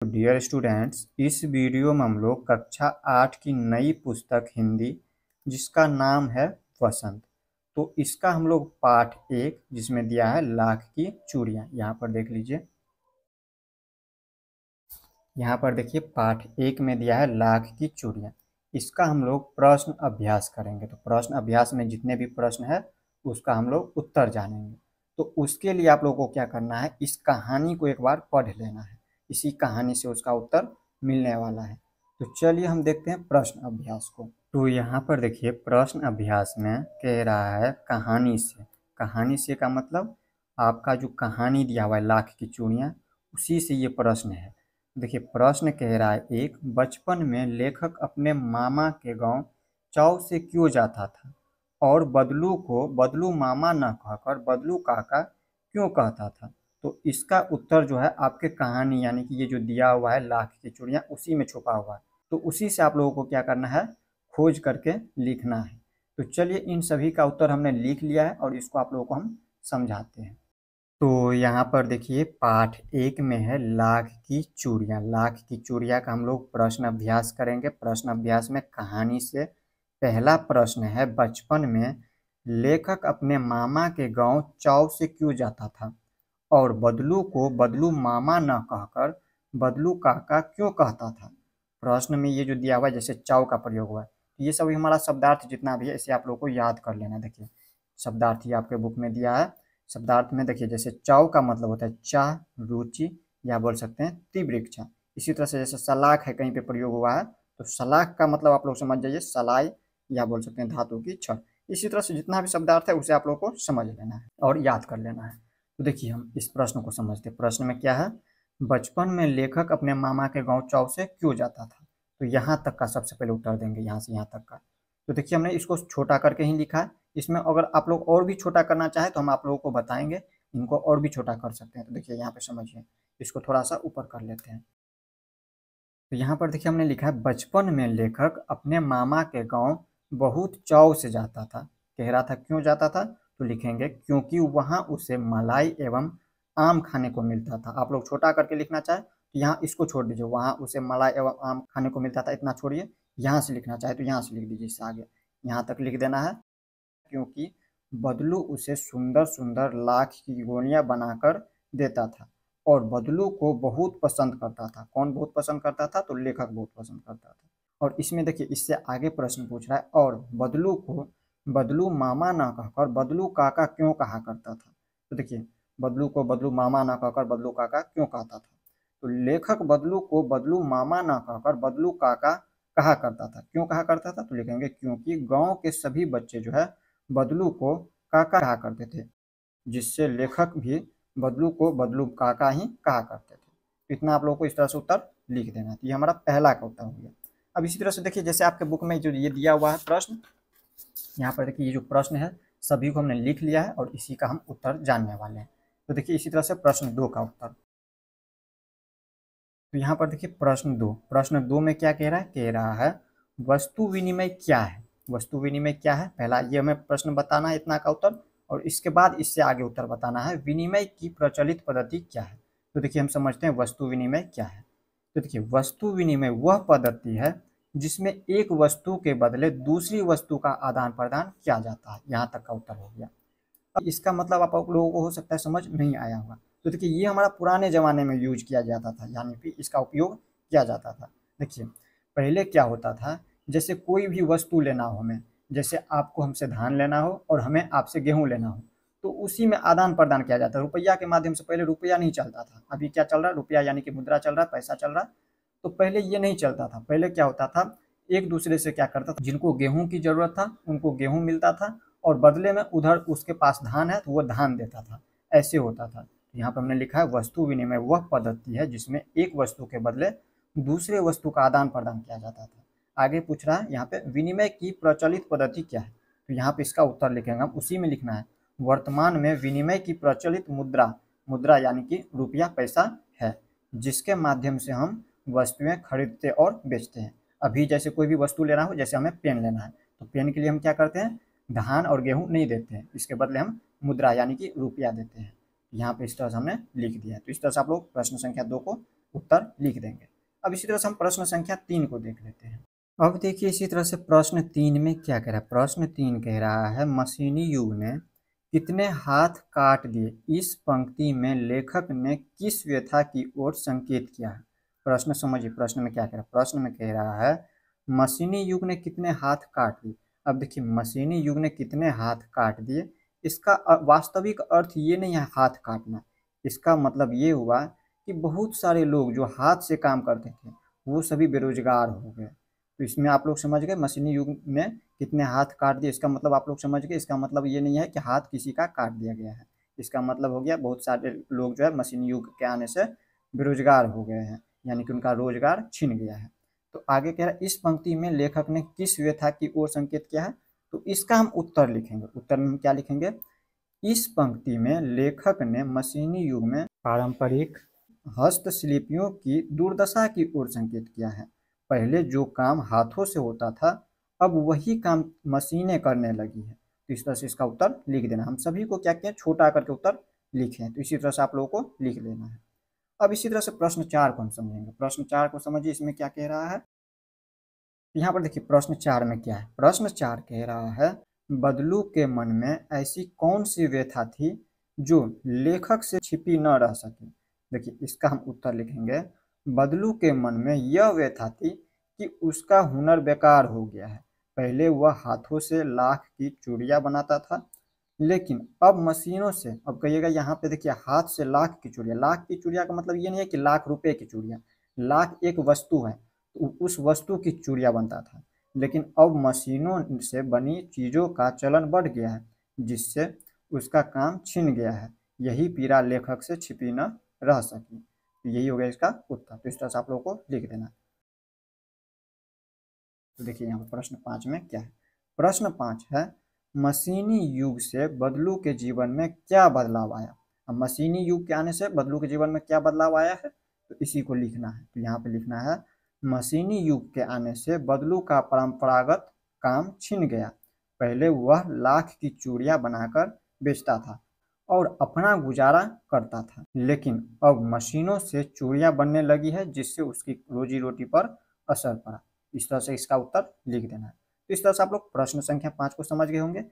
Dear students, इस video में हम लोग कक्षा 8 की नई पुस्तक हिंदी जिसका नाम है वसंत। तो इसका हम लोग पाठ 1 जिसमें दिया है लाख की चूड़ियाँ। यहाँ पर देख लीजिए, यहाँ पर देखिए पाठ 1 में दिया है लाख की चूड़ियाँ। इसका हम लोग प्रश्न अभ्यास करेंगे। तो प्रश्न अभ्यास में जितने भी प्रश्न है उसका हम लोग उत्तर जानेंगे। तो उसके लिए आप लोगों को क्या करना है, इस कहानी को एक बार पढ़ लेना है। इसी कहानी से उसका उत्तर मिलने वाला है। तो चलिए हम देखते हैं प्रश्न अभ्यास को। तो यहाँ पर देखिए प्रश्न अभ्यास में कह रहा है कहानी से। कहानी से का मतलब आपका जो कहानी दिया हुआ है लाख की चूड़ियाँ, उसी से ये प्रश्न है। देखिए प्रश्न कह रहा है, एक बचपन में लेखक अपने मामा के गांव चाव से क्यों जाता था और बदलू को बदलू मामा न कहकर बदलू काका क्यों कहता था। तो इसका उत्तर जो है आपके कहानी यानी कि ये जो दिया हुआ है लाख की चूड़ियाँ उसी में छुपा हुआ है। तो उसी से आप लोगों को क्या करना है, खोज करके लिखना है। तो चलिए इन सभी का उत्तर हमने लिख लिया है और इसको आप लोगों को हम समझाते हैं। तो यहाँ पर देखिए पाठ 1 में है लाख की चूड़ियाँ। लाख की चूड़ियाँ का हम लोग प्रश्न अभ्यास करेंगे। प्रश्न अभ्यास में कहानी से पहला प्रश्न है, बचपन में लेखक अपने मामा के गांव चाव से क्यों जाता था और बदलू को बदलू मामा न कहकर बदलू काका क्यों कहता था। प्रश्न में ये जो दिया हुआ है जैसे चाव का प्रयोग हुआ है, ये सभी हमारा शब्दार्थ जितना भी है इसे आप लोग को याद कर लेना। देखिए शब्दार्थ ही आपके बुक में दिया है। शब्दार्थ में देखिए जैसे चाव का मतलब होता है चाह, रुचि, या बोल सकते हैं तीव्र इच्छा। इसी तरह से जैसे सलाख है कहीं पे प्रयोग हुआ है तो सलाख का मतलब आप लोग समझ जाइए सलाई, या बोल सकते हैं धातु की छड़। इसी तरह से जितना भी शब्दार्थ है उसे आप लोग को समझ लेना है और याद कर लेना है। तो देखिए हम इस प्रश्न को समझते हैं। प्रश्न में क्या है, बचपन में लेखक अपने मामा के गांव चाव से क्यों जाता था। तो यहाँ तक का सबसे पहले उत्तर देंगे, यहाँ से यहाँ तक का। तो देखिए हमने इसको छोटा करके ही लिखा है। इसमें अगर आप लोग और भी छोटा करना चाहें तो हम आप लोगों को बताएंगे, इनको और भी छोटा कर सकते हैं। तो देखिए यहाँ पे समझिए, इसको थोड़ा सा ऊपर कर लेते हैं। तो यहाँ पर देखिए हमने लिखा है, बचपन में लेखक अपने मामा के गांव बहुत चाव से जाता था। कह रहा था क्यों जाता था, तो लिखेंगे क्योंकि वहाँ उसे मलाई एवं आम खाने को मिलता था। आप लोग छोटा करके लिखना चाहे तो यहाँ इसको छोड़ दीजिए, वहाँ उसे मलाई एवं आम खाने को मिलता था इतना छोड़िए। यहाँ से लिखना चाहे तो यहाँ से लिख दीजिए, इससे आगे यहाँ तक लिख देना है। क्योंकि बदलू उसे सुंदर सुंदर लाख की गोलियां बनाकर देता था और बदलू को बहुत पसंद करता था। कौन बहुत पसंद करता था, तो लेखक बहुत पसंद करता था। और इसमें देखिए इससे आगे प्रश्न पूछ रहा है, और बदलू को बदलू मामा ना कहकर बदलू काका क्यों कहा करता था। तो देखिए बदलू को बदलू मामा ना कहकर बदलू काका क्यों कहता था। तो लेखक बदलू को बदलू मामा ना कहकर बदलू काका कहा करता था। क्यों कहा करता था, तो लिखेंगे क्योंकि गांव के सभी बच्चे जो है बदलू को काका कहा करते थे, जिससे लेखक भी बदलू को बदलू काका ही कहा करते थे। तो इतना आप लोगों को इस तरह से उत्तर लिख देना। तो ये हमारा पहला का उत्तर हो गया। अब इसी तरह से देखिए जैसे आपके बुक में जो ये दिया हुआ है प्रश्न, यहाँ पर देखिए ये जो प्रश्न है सभी को हमने लिख लिया है और इसी का हम उत्तर जानने वाले हैं। तो देखिए इसी तरह से प्रश्न 2 का उत्तर। तो यहाँ पर देखिए प्रश्न दो में क्या कह रहा है, कह रहा है वस्तु विनिमय क्या है। वस्तु विनिमय क्या है, पहला ये हमें प्रश्न बताना है इतना का उत्तर, और इसके बाद इससे आगे उत्तर बताना है विनिमय की प्रचलित पद्धति क्या है। तो देखिए हम समझते हैं वस्तु विनिमय क्या है। तो देखिए वस्तु विनिमय वह पद्धति है जिसमें एक वस्तु के बदले दूसरी वस्तु का आदान प्रदान किया जाता है। यहाँ तक का उत्तर हो गया। अब इसका मतलब आप लोगों को हो सकता है समझ नहीं आया होगा। तो देखिए ये हमारा पुराने ज़माने में यूज किया जाता था, यानी कि इसका उपयोग किया जाता था। देखिए पहले क्या होता था, जैसे कोई भी वस्तु लेना हो हमें, जैसे आपको हमसे धान लेना हो और हमें आपसे गेहूँ लेना हो, तो उसी में आदान प्रदान किया जाता है रुपया के माध्यम से। पहले रुपया नहीं चलता था, अभी क्या चल रहा है, रुपया यानी कि मुद्रा चल रहा है, पैसा चल रहा है। तो पहले ये नहीं चलता था। पहले क्या होता था, एक दूसरे से क्या करता था, जिनको गेहूं की जरूरत था उनको गेहूं मिलता था और बदले में उधर उसके पास धान है तो वो धान देता था। ऐसे होता था। यहाँ पर हमने लिखा है वस्तु विनिमय वह पद्धति है जिसमें एक वस्तु के बदले दूसरे वस्तु का आदान प्रदान किया जाता था। आगे पूछ रहा है यहाँ पे विनिमय की प्रचलित पद्धति क्या है। तो यहाँ पे इसका उत्तर लिखेंगे हम, उसी में लिखना है वर्तमान में विनिमय की प्रचलित मुद्रा, मुद्रा यानी कि रुपया पैसा है, जिसके माध्यम से हम वस्तुएं खरीदते और बेचते हैं। अभी जैसे कोई भी वस्तु लेना हो, जैसे हमें पेन लेना है तो पेन के लिए हम क्या करते हैं, धान और गेहूं नहीं देते हैं, इसके बदले हम मुद्रा यानी कि रुपया देते हैं। यहाँ पे इस तरह से हमने लिख दिया है। तो इस तरह से आप लोग प्रश्न संख्या 2 को उत्तर लिख देंगे। अब इसी तरह से हम प्रश्न संख्या 3 को देख लेते हैं। अब देखिए इसी तरह से प्रश्न 3 में क्या कह रहा है। प्रश्न 3 कह रहा है मशीनी युग ने कितने हाथ काट दिए, इस पंक्ति में लेखक ने किस व्यथा की ओर संकेत किया है। प्रश्न समझिए, प्रश्न में क्या कह रहा है। प्रश्न में कह रहा है मशीनी युग ने कितने हाथ काट दिए। अब देखिए मशीनी युग ने कितने हाथ काट दिए, इसका वास्तविक अर्थ ये नहीं है हाथ काटना। इसका मतलब ये हुआ कि बहुत सारे लोग जो हाथ से काम करते थे वो सभी बेरोजगार हो गए। तो इसमें आप लोग समझ गए मशीनी युग में कितने हाथ काट दिए, इसका मतलब आप लोग समझ गए। इसका मतलब ये नहीं है कि हाथ किसी का काट दिया गया है। इसका मतलब हो गया बहुत सारे लोग जो है मशीनी युग के आने से बेरोजगार हो गए हैं, यानी कि उनका रोजगार छिन गया है। तो आगे कह रहा है इस पंक्ति में लेखक ने किस व्यथा की ओर संकेत किया है। तो इसका हम उत्तर लिखेंगे। उत्तर में हम क्या लिखेंगे, इस पंक्ति में लेखक ने मशीनी युग में पारंपरिक हस्तशिल्पियों की दुर्दशा की ओर संकेत किया है। पहले जो काम हाथों से होता था अब वही काम मशीनें करने लगी है। तो इस तरह से इसका उत्तर लिख देना। हम सभी को क्या किया, छोटा करके उत्तर लिखे हैं। तो इसी तरह से आप लोगों को लिख लेना है। अब इसी तरह से प्रश्न 4 को हम समझेंगे। प्रश्न 4 को समझिए, इसमें क्या कह रहा है। यहाँ पर देखिए प्रश्न 4 में क्या है। प्रश्न 4 कह रहा है बदलू के मन में ऐसी कौन सी व्यथा थी जो लेखक से छिपी न रह सकी। देखिए इसका हम उत्तर लिखेंगे, बदलू के मन में यह व्यथा थी कि उसका हुनर बेकार हो गया है। पहले वह हाथों से लाख की चूड़ियाँ बनाता था, लेकिन अब मशीनों से, अब कहिएगा यहाँ पे देखिए हाथ से लाख की चूड़ियाँ। लाख की चूड़ियाँ का मतलब ये नहीं है कि लाख रुपए की चूड़ियाँ, लाख एक वस्तु है, उस वस्तु की चूड़ियाँ बनता था। लेकिन अब मशीनों से बनी चीज़ों का चलन बढ़ गया है जिससे उसका काम छिन गया है। यही पीड़ा लेखक से छिपी न रह सकी। तो यही हो गया इसका उत्तर। तो इस तरह से आप लोगों को लिख देना। तो देखिए यहाँ पर प्रश्न 5 में क्या है। प्रश्न 5 है मशीनी युग से बदलू के जीवन में क्या बदलाव आया। अब मशीनी युग के आने से बदलू के जीवन में क्या बदलाव आया है, तो इसी को लिखना है। तो यहाँ पे लिखना है मशीनी युग के आने से बदलू का परंपरागत काम छिन गया। पहले वह लाख की चूड़ियाँ बनाकर बेचता था और अपना गुजारा करता था, लेकिन अब मशीनों से चूड़ियाँ बनने लगी है जिससे उसकी रोजी रोटी पर असर पड़ा। इस तरह से इसका उत्तर लिख देना है। तो इस तरह से आप लोग प्रश्न संख्या 5 को समझ गए होंगे।